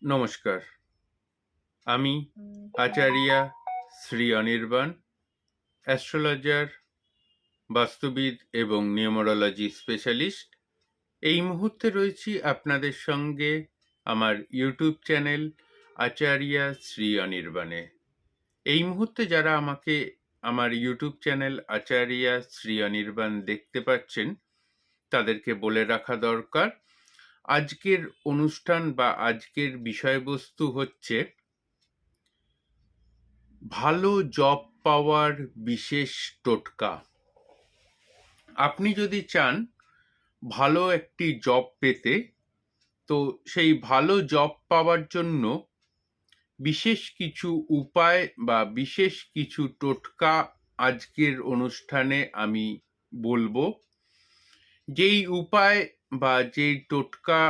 নমস্কার। আমি আচার্যা শ্রী অনির্বাণ, অ্যাস্ট্রোলজার, বাস্তুবিদ এবং নিউমেরোলজি স্পেশালিস্ট। এই মুহূর্তে রয়েছি আপনাদের সঙ্গে আমার ইউটিউব চ্যানেল আচার্যা শ্রী অনির্বাণে। এই মুহূর্তে যারা আমাকে আমার ইউটিউব চ্যানেল আচার্যা শ্রী অনির্বাণ দেখতে পাচ্ছেন, তাদেরকে বলে রাখা দরকার, আজকের অনুষ্ঠান বা আজকের বিষয়বস্তু হচ্ছে ভালো জব পাওয়ার বিশেষ টোটকা। আপনি যদি চান ভালো একটি জব পেতে, তো সেই ভালো জব পাওয়ার জন্য বিশেষ কিছু উপায় বা বিশেষ কিছু টোটকা আজকের অনুষ্ঠানে আমি বলবো। যেই উপায় বা যেই টোটকা